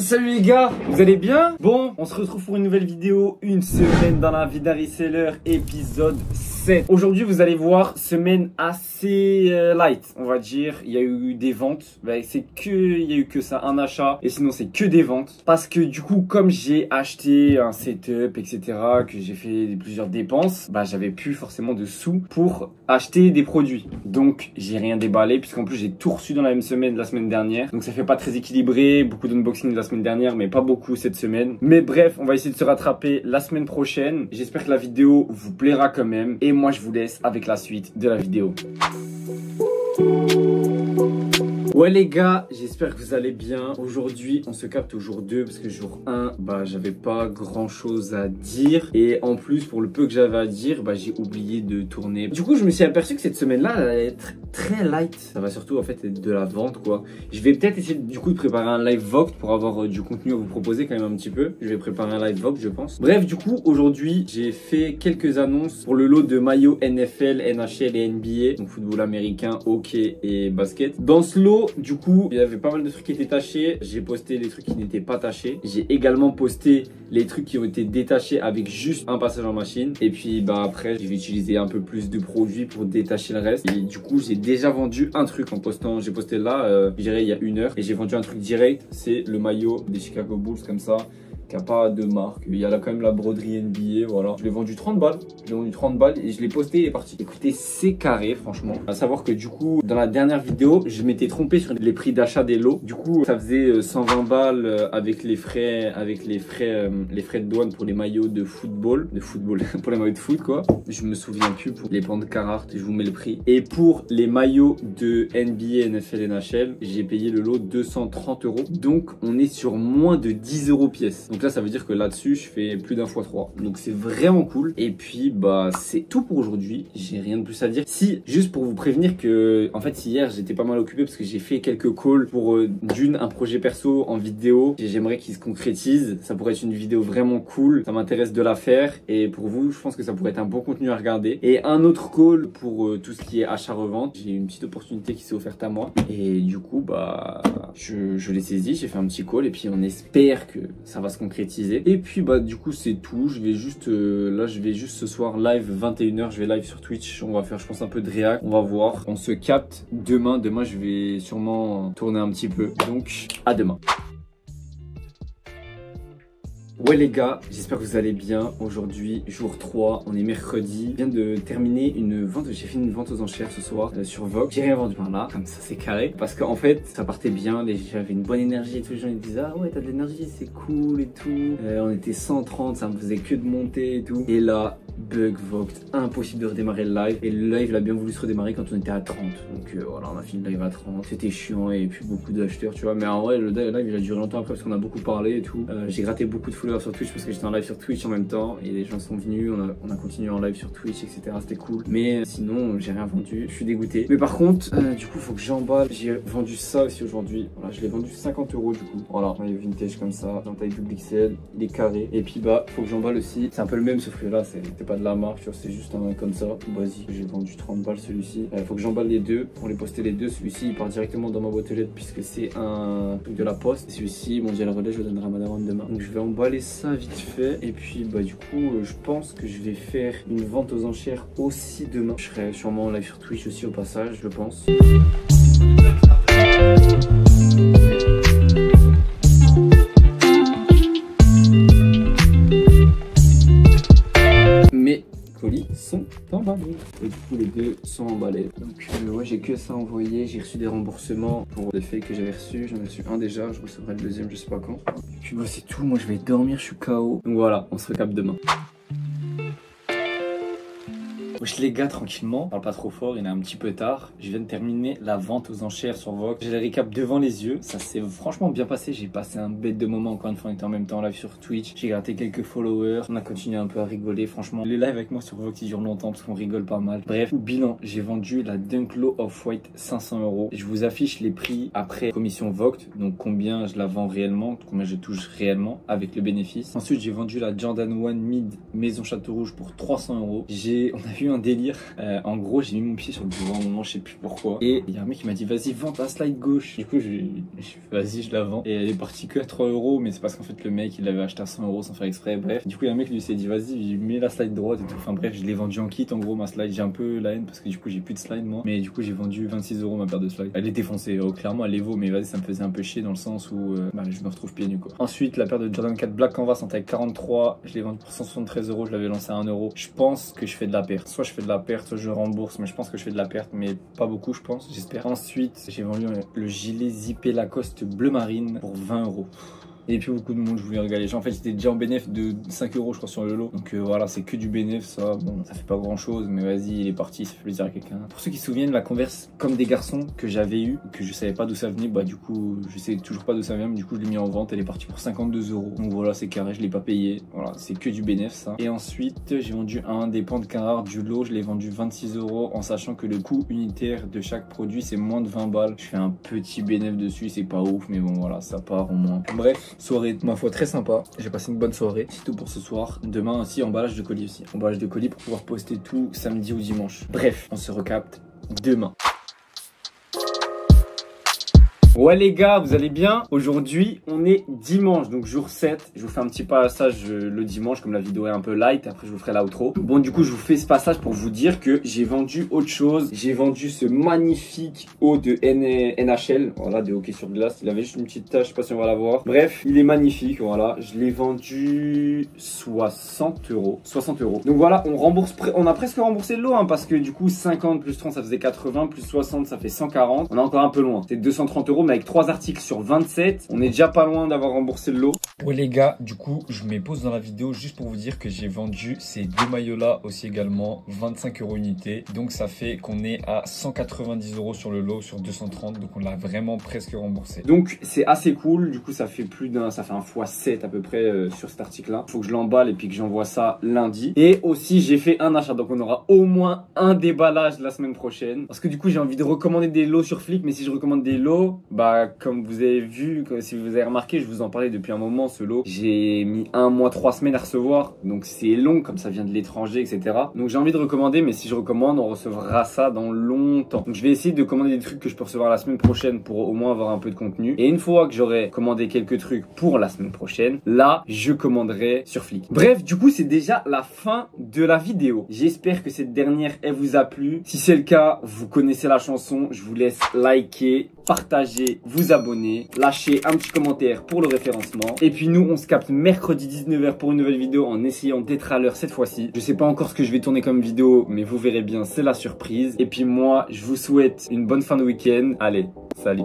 Salut les gars, vous allez bien? Bon, on se retrouve pour une nouvelle vidéo, une semaine dans la vie d'un reseller, épisode 7. Aujourd'hui vous allez voir, semaine assez light, on va dire. Il y a eu des ventes, il y a eu que ça, un achat, et sinon c'est que des ventes. Parce que du coup, comme j'ai acheté un setup, etc., que j'ai fait plusieurs dépenses, j'avais plus forcément de sous pour acheter des produits. Donc j'ai rien déballé, puisqu'en plus j'ai tout reçu dans la même semaine, la semaine dernière. Donc ça fait pas très équilibré, beaucoup d'unboxing la semaine dernière, mais pas beaucoup cette semaine. Mais bref, on va essayer de se rattraper la semaine prochaine. J'espère que la vidéo vous plaira quand même. Et moi, je vous laisse avec la suite de la vidéo. Ouais les gars, j'espère que vous allez bien. Aujourd'hui, on se capte au jour 2 parce que jour 1, j'avais pas grand chose à dire. Et en plus, pour le peu que j'avais à dire, j'ai oublié de tourner. Du coup, je me suis aperçu que cette semaine-là, elle allait être très light. Ça va surtout en fait être de la vente quoi. Je vais peut-être essayer du coup de préparer un live Vogt pour avoir du contenu à vous proposer quand même un petit peu. Je vais préparer un live Vogt je pense. Bref, du coup, aujourd'hui, j'ai fait quelques annonces pour le lot de maillots NFL, NHL et NBA. Donc football américain, hockey et basket. Dans ce lot, du coup, il y avait pas mal de trucs qui étaient tachés. J'ai posté les trucs qui n'étaient pas tachés. J'ai également posté les trucs qui ont été détachés avec juste un passage en machine. Et puis après, j'ai utilisé un peu plus de produits pour détacher le reste. Et du coup, j'ai déjà vendu un truc en postant. J'ai posté là, je dirais il y a 1 heure. Et j'ai vendu un truc direct. C'est le maillot des Chicago Bulls comme ça, qui a pas de marque. Il y a là quand même la broderie NBA, voilà. Je l'ai vendu 30 balles. Je l'ai vendu 30 balles et je l'ai posté, il est parti. Écoutez, c'est carré, franchement. À savoir que du coup, dans la dernière vidéo, je m'étais trompé sur les prix d'achat des lots. Du coup, ça faisait 120 balles avec les frais de douane pour les maillots de football, pour les maillots de foot, quoi. Je me souviens plus pour les bandes Carhartt, je vous mets le prix. Et pour les maillots de NBA, NFL et NHL, j'ai payé le lot 230 €. Donc, on est sur moins de 10 € pièce. Donc là, ça veut dire que là-dessus, je fais plus d'un fois 3. Donc c'est vraiment cool. Et puis, c'est tout pour aujourd'hui. J'ai rien de plus à dire. Si, juste pour vous prévenir que, en fait, hier, j'étais pas mal occupé parce que j'ai fait quelques calls pour un projet perso en vidéo. J'aimerais qu'il se concrétise. Ça pourrait être une vidéo vraiment cool. Ça m'intéresse de la faire. Et pour vous, je pense que ça pourrait être un bon contenu à regarder. Et un autre call pour tout ce qui est achat-revente. J'ai une petite opportunité qui s'est offerte à moi. Et du coup, je l'ai saisi. J'ai fait un petit call et puis on espère que ça va se concrétiser. Et puis du coup c'est tout. Je vais juste ce soir live 21 h, je vais live sur Twitch. On va faire je pense un peu de réact. On va voir. On se capte demain. Demain je vais sûrement tourner un petit peu. Donc à demain. Ouais les gars, j'espère que vous allez bien. Aujourd'hui, jour 3, on est mercredi. Je viens de terminer une vente, j'ai fait une vente aux enchères ce soir sur Vogue. J'ai rien vendu par là, comme ça c'est carré. Parce qu'en fait, ça partait bien, j'avais une bonne énergie et tous les gens ils disaient ah ouais t'as de l'énergie, c'est cool et tout. On était 130, ça me faisait que de monter et tout. Et là, bug Vogue, impossible de redémarrer le live. Et le live il a bien voulu se redémarrer quand on était à 30. Donc voilà, on a fini le live à 30. C'était chiant et puis beaucoup d'acheteurs, tu vois. Mais en vrai, le live il a duré longtemps après parce qu'on a beaucoup parlé et tout. J'ai gratté beaucoup de followers sur Twitch parce que j'étais en live sur Twitch en même temps et les gens sont venus, on a continué en live sur Twitch, etc. C'était cool. Mais sinon, j'ai rien vendu, je suis dégoûté. Mais par contre, du coup, faut que j'emballe. J'ai vendu ça aussi aujourd'hui. Voilà, je l'ai vendu 50 € du coup. Voilà, maillot vintage comme ça, en taille double XL, il est carré. Et puis faut que j'emballe aussi. C'est un peu le même sauf que là, c'était pas de la marque, c'est juste un comme ça. Basique, j'ai vendu 30 balles celui-ci. Faut que j'emballe les deux pour les poster les deux. Celui-ci, il part directement dans ma boîte aux lettres puisque c'est un truc de la poste. Celui-ci, mondial relais, je le donnerai à ma daronne demain. Donc je vais emballer ça vite fait et puis du coup je pense que je vais faire une vente aux enchères aussi demain. Je serai sûrement en live sur Twitch aussi au passage, je pense. Mes colis sont emballés et du coup les deux sont emballés. Donc ouais, j'ai que ça envoyé. J'ai reçu des remboursements pour les faits que j'avais reçus. J'en ai reçu un déjà, je recevrai le deuxième je sais pas quand. Et puis c'est tout, moi je vais dormir, je suis KO. Donc voilà, on se recapte demain. Wesh les gars, tranquillement, on parle pas trop fort, il est un petit peu tard. Je viens de terminer la vente aux enchères sur Vogue. J'ai le récap devant les yeux, ça s'est franchement bien passé. J'ai passé un bête de moment, encore une fois on était en même temps en live sur Twitch. J'ai gratté quelques followers, on a continué un peu à rigoler. Franchement, les lives avec moi sur Vogue ils durent longtemps parce qu'on rigole pas mal. Bref, bilan, j'ai vendu la Dunk Low Off-White 500 €. Je vous affiche les prix après commission Vogue, donc combien je la vends réellement, combien je touche réellement avec le bénéfice. Ensuite j'ai vendu la Jordan 1 Mid Maison Château Rouge pour 300 €. On a eu un délire. En gros, j'ai mis mon pied sur le devant à un moment, je sais plus pourquoi. Et il y a un mec qui m'a dit, vas-y, vends ta slide gauche. Du coup, vas-y, je la vends. Et elle est partie que à 3 €, mais c'est parce qu'en fait, le mec, il l'avait acheté à 100 € sans faire exprès. Bref, du coup, il y a un mec qui s'est dit, vas-y, mets la slide droite et tout. Enfin, bref, je l'ai vendu en kit. En gros, ma slide, j'ai un peu la haine parce que du coup, j'ai plus de slide moi. Mais du coup, j'ai vendu 26 € ma paire de slides. Elle est défoncée. Clairement, elle les vaut, mais vas-y, ça me faisait un peu chier dans le sens où je me retrouve pieds nus quoi. Ensuite, la paire de Jordan 4 Black Canvas en taille 43, je l'ai vendu pour 173 €. Je l'avais lancé à 1 €. Je pense que je fais de la perte. Soit je fais de la perte, soit je rembourse, mais je pense que je fais de la perte, mais pas beaucoup, je pense, j'espère. Ensuite, j'ai vendu le gilet zippé Lacoste bleu marine pour 20 €. Et puis beaucoup de monde, je voulais regarder. En fait, j'étais déjà en bénéf de 5 € je crois sur le lot. Donc voilà, c'est que du bénéf, ça. Bon, ça fait pas grand chose, mais vas-y, il est parti, ça fait plaisir à quelqu'un. Pour ceux qui se souviennent, la Converse comme des garçons que j'avais eu, que je savais pas d'où ça venait, bah du coup, je sais toujours pas d'où ça vient, mais du coup, je l'ai mis en vente. Elle est partie pour 52 €. Donc voilà, c'est carré, je l'ai pas payé. Voilà, c'est que du bénéf, ça. Et ensuite, j'ai vendu un des pans de canard du lot. Je l'ai vendu 26 € en sachant que le coût unitaire de chaque produit, c'est moins de 20 balles. Je fais un petit bénéf dessus, c'est pas ouf, mais bon, voilà, ça part au moins. Bref, soirée, ma foi, très sympa. J'ai passé une bonne soirée. C'est tout pour ce soir. Demain aussi, emballage de colis aussi. Emballage de colis pour pouvoir poster tout samedi ou dimanche. Bref, on se recapte demain. Ouais les gars, vous allez bien? Aujourd'hui, on est dimanche, donc jour 7. Je vous fais un petit passage le dimanche, comme la vidéo est un peu light. Après, je vous ferai l'outro. Bon, du coup, je vous fais ce passage pour vous dire que j'ai vendu autre chose. J'ai vendu ce magnifique haut de NHL. Voilà, de hockey sur glace. Il avait juste une petite tache, je sais pas si on va la voir. Bref, il est magnifique, voilà. Je l'ai vendu 60 €. 60 €. Donc voilà, on a presque remboursé le lot, hein, parce que du coup, 50 plus 30, ça faisait 80, plus 60, ça fait 140. On est encore un peu loin. C'est 230 €. Avec 3 articles sur 27, on est déjà pas loin d'avoir remboursé le lot. Ouais les gars, du coup je mets pause dans la vidéo juste pour vous dire que j'ai vendu ces deux maillots là aussi également, 25 € unité. Donc ça fait qu'on est à 190 € sur le lot sur 230, donc on l'a vraiment presque remboursé. Donc c'est assez cool, du coup ça fait un x7 à peu près sur cet article là. Faut que je l'emballe et puis que j'envoie ça lundi. Et aussi j'ai fait un achat, donc on aura au moins un déballage la semaine prochaine. Parce que du coup j'ai envie de recommander des lots sur Flick, mais si je recommande des lots, bah comme vous avez vu, si vous avez remarqué, je vous en parlais depuis un moment ce lot. J'ai mis 1 mois, 3 semaines à recevoir, donc c'est long comme ça vient de l'étranger, etc. Donc j'ai envie de recommander, mais si je recommande, on recevra ça dans longtemps. Donc je vais essayer de commander des trucs que je peux recevoir la semaine prochaine pour au moins avoir un peu de contenu. Et une fois que j'aurai commandé quelques trucs pour la semaine prochaine, là je commanderai sur Flick. Bref, du coup c'est déjà la fin de la vidéo. J'espère que cette dernière elle vous a plu. Si c'est le cas, vous connaissez la chanson, je vous laisse liker, partager, vous abonner, lâcher un petit commentaire pour le référencement. Et puis nous, on se capte mercredi 19 h pour une nouvelle vidéo en essayant d'être à l'heure cette fois-ci. Je sais pas encore ce que je vais tourner comme vidéo, mais vous verrez bien, c'est la surprise. Et puis moi, je vous souhaite une bonne fin de week-end. Allez, salut!